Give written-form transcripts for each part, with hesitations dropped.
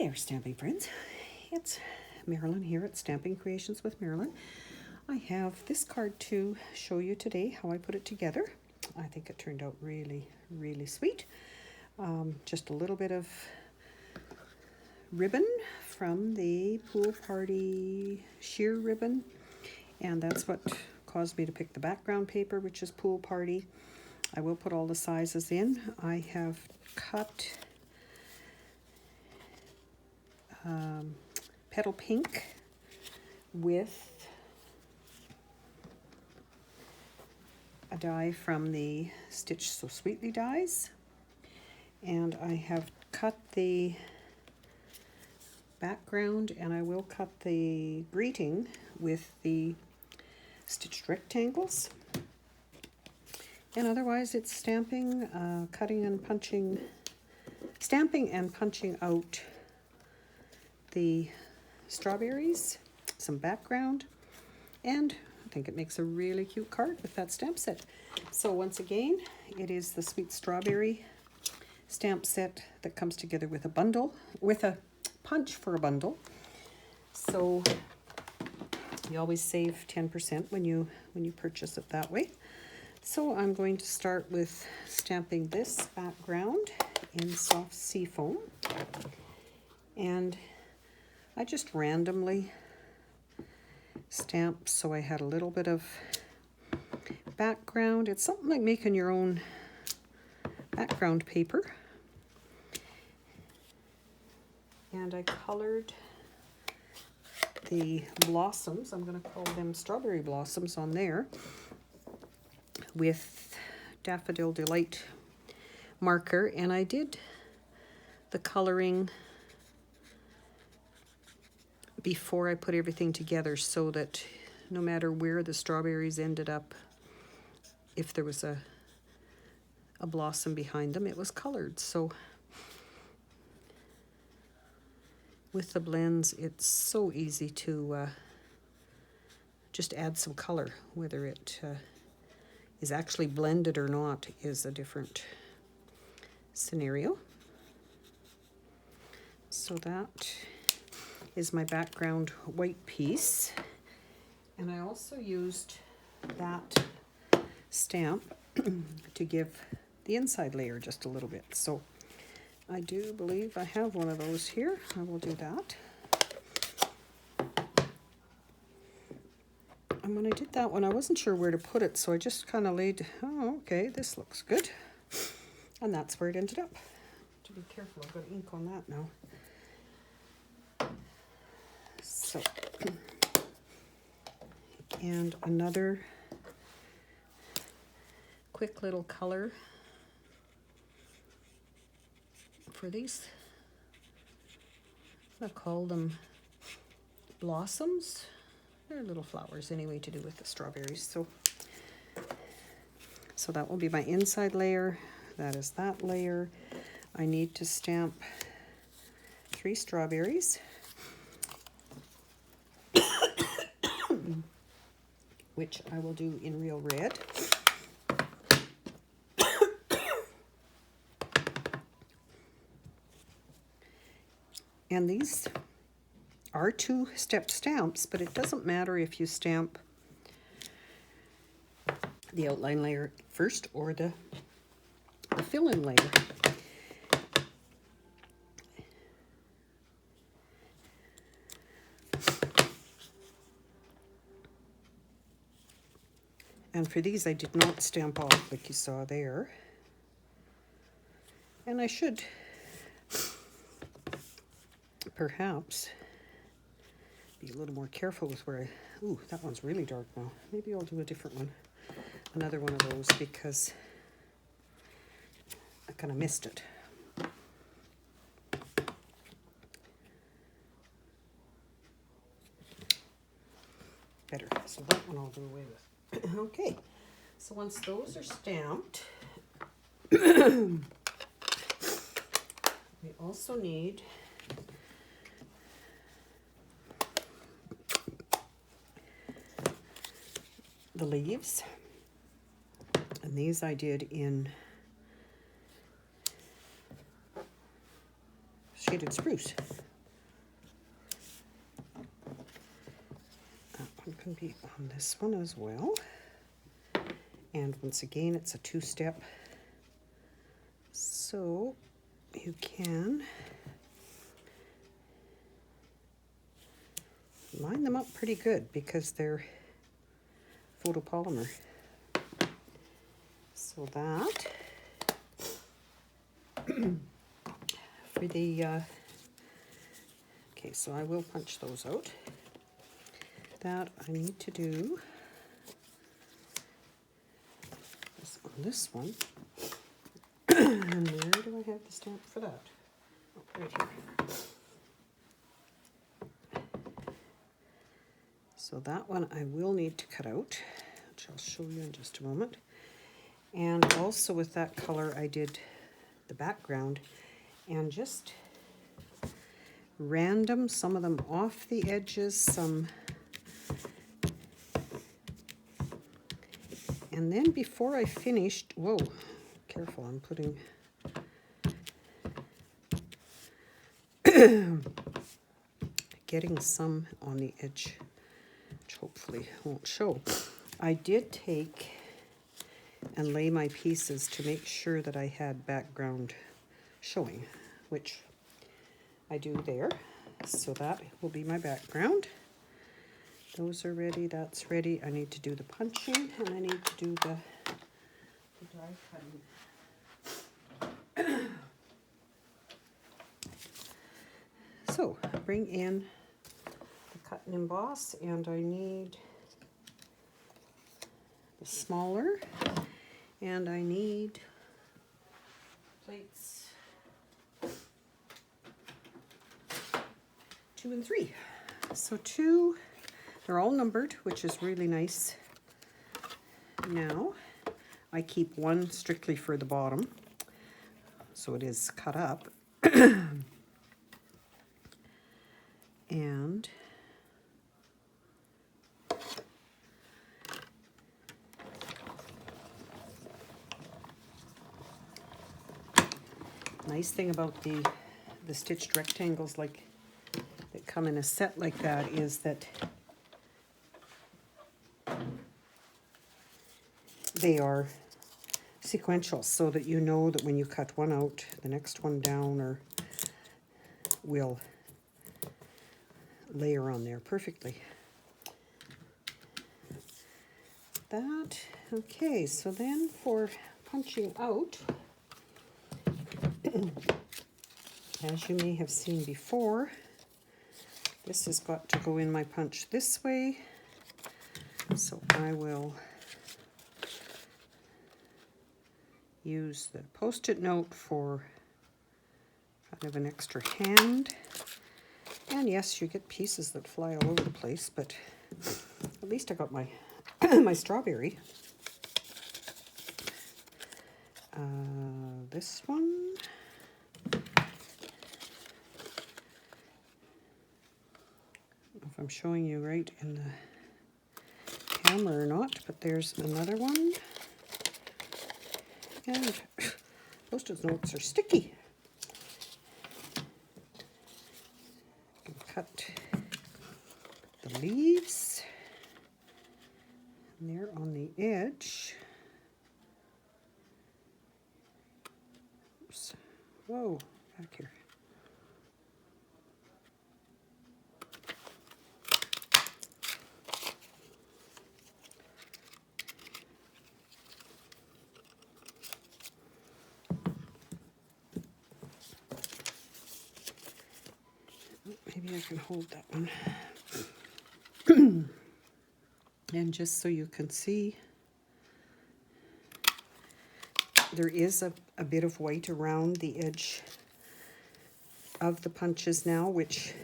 there, stamping friends. It's Marilyn here at Stamping Creations with Marilyn. I have this card to show you today, how I put it together. I think it turned out really, really sweet. Just a little bit of ribbon from the Pool Party sheer ribbon, and that's what caused me to pick the background paper, which is Pool Party. I will put all the sizes in. I have cut Petal Pink with a die from the Stitch So Sweetly dies, and I have cut the background, and I will cut the greeting with the stitched rectangles. And otherwise it's stamping, stamping and punching out the strawberries, some background, and I think it makes a really cute card with that stamp set. So once again, it is the Sweet Strawberry stamp set that comes together with a bundle, with a punch for a bundle. So you always save 10% when you purchase it that way. So I'm going to start with stamping this background in soft seafoam, and I just randomly stamped so I had a little bit of background. It's something like making your own background paper. And I colored the blossoms, I'm going to call them strawberry blossoms, on there with Daffodil Delight marker, and I did the coloring before I put everything together so that no matter where the strawberries ended up, if there was a blossom behind them, it was colored. So with the blends, it's so easy to just add some color. Whether it is actually blended or not is a different scenario. So that is my background white piece, and I also used that stamp to give the inside layer just a little bit. So I do believe I have one of those here. I will do that. And when I did that one, I wasn't sure where to put it, so I just kind of laid, oh, okay, this looks good. And that's where it ended up. To be careful, I've got ink on that now. So, and another quick little color for these. I'm going to call them blossoms. They're little flowers anyway, to do with the strawberries. So that will be my inside layer. That is that layer. I need to stamp 3 strawberries, which I will do in real red. And these are 2-step stamps, but it doesn't matter if you stamp the outline layer first or the fill-in layer. And for these, I did not stamp off like you saw there. And I should perhaps be a little more careful with where I, ooh, that one's really dark now. Maybe I'll do a different one, another one of those, because I kind of missed it. Better, so that one I'll do away with. Okay, so once those are stamped, we also need the leaves, and these I did in shaded spruce. can be on this one as well. And once again, it's a two-step. So you can line them up pretty good because they're photopolymer. So that for the okay, so I will punch those out. That I need to do is on this one. And where do I have the stamp for that? Oh, right here. So that one I will need to cut out, which I'll show you in just a moment. And also with that color I did the background and just random, some of them off the edges, some. And then before I finished, whoa, careful, I'm putting getting some on the edge, which hopefully won't show. I did take and lay my pieces to make sure that I had background showing, which I do there. So that will be my background. Those are ready, that's ready. I need to do the punching and I need to do the die cutting. So bring in the cut and emboss, and I need the smaller, and I need plates 2 and 3. So 2, they're all numbered, which is really nice. Now I keep one strictly for the bottom, so it is cut up. And nice thing about the stitched rectangles like that come in a set like that is that they are sequential, so that you know that when you cut one out, the next one down or will layer on there perfectly. That, okay, so then for punching out, as you may have seen before, this has got to go in my punch this way, so I will use the Post-it note for kind of an extra hand. And yes, you get pieces that fly all over the place, but at least I got my my strawberry. This one. I don't know if I'm showing you right in the camera or not, but there's another one. And Post-it notes are sticky. Cut the leaves, and they're on the edge. Oops. Whoa, back here. Maybe I can hold that one. And just so you can see, there is a bit of white around the edge of the punches now, which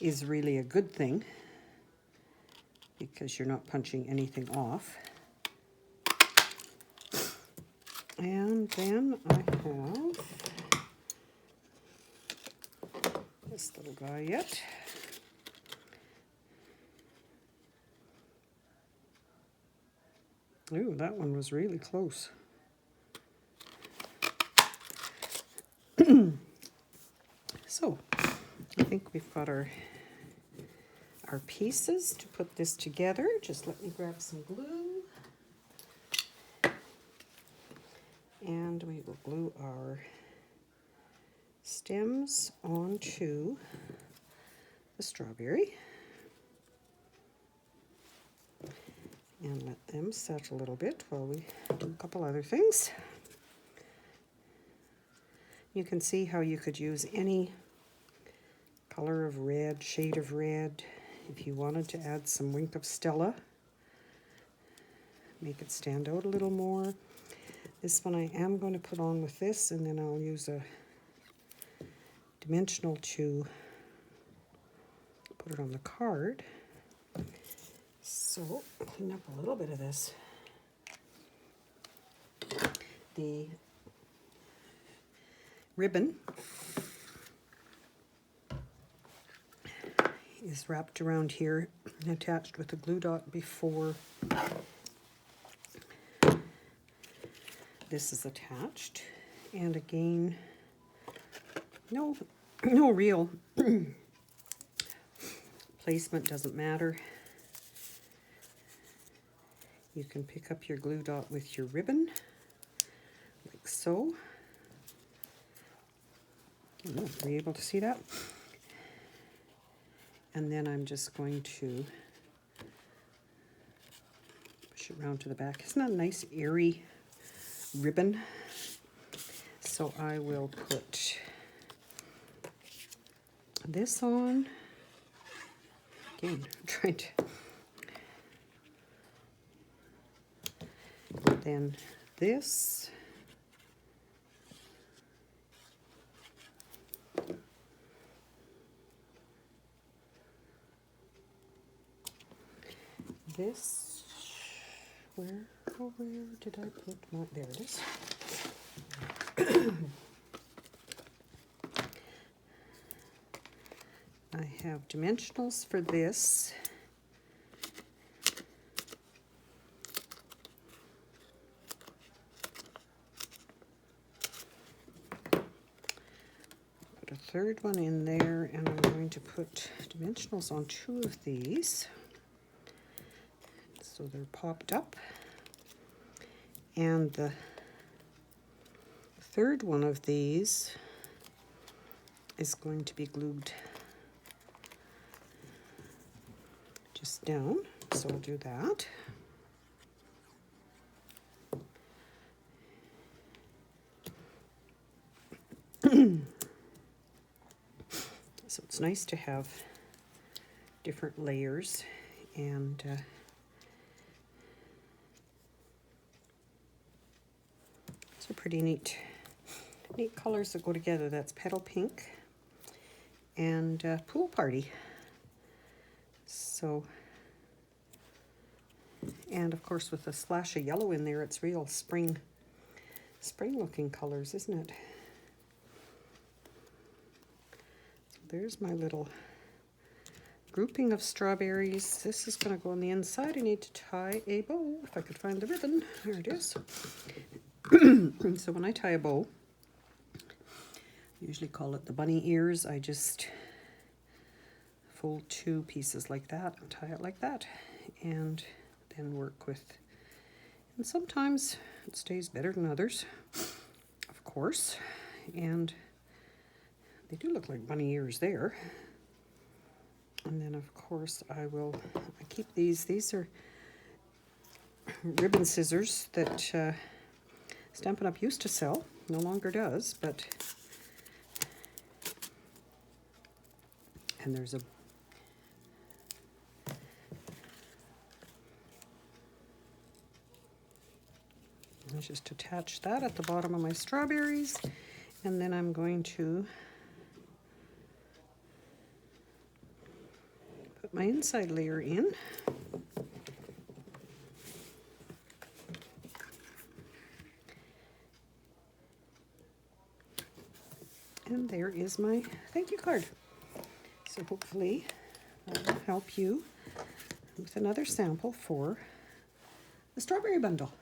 is really a good thing because you're not punching anything off. And then I have this little guy yet. Ooh, that one was really close. So, I think we've got our our pieces to put this together. Just let me grab some glue. And we will glue our stems onto the strawberry. And let them set a little bit while we do a couple other things. You can see how you could use any color of red, shade of red. If you wanted to add some Wink of Stella, make it stand out a little more. This one I am going to put on with this, and then I'll use a dimensional to put it on the card. So, clean up a little bit of this. The ribbon is wrapped around here and attached with a glue dot before this is attached. And again, no real placement, doesn't matter. You can pick up your glue dot with your ribbon, like so. Are you able to see that? And then I'm just going to push it around to the back. Isn't that a nice airy ribbon? So I will put this on. Again, I'm trying to. Then this. This, where did I put my, there it is. I have dimensionals for this. Put a third one in there, and I'm going to put dimensionals on 2 of these. So they're popped up. And the third one of these is going to be glued just down. So I'll do that. So it's nice to have different layers, and these are pretty neat colors that go together. That's Petal Pink and Pool Party. So, and of course with a splash of yellow in there, it's real spring looking colors, isn't it? So there's my little grouping of strawberries. This is going to go on the inside. I need to tie a bow, if I could find the ribbon. There it is. So when I tie a bow, I usually call it the bunny ears. I just fold 2 pieces like that and tie it like that, and then work with, and sometimes it stays better than others, of course, and they do look like bunny ears there. And then of course I keep these are ribbon scissors that Stampin' Up! Used to sell, no longer does, but, and there's a, let's just attach that at the bottom of my strawberries, and then I'm going to put my inside layer in. And there is my thank you card. So hopefully that will help you with another sample for the strawberry bundle.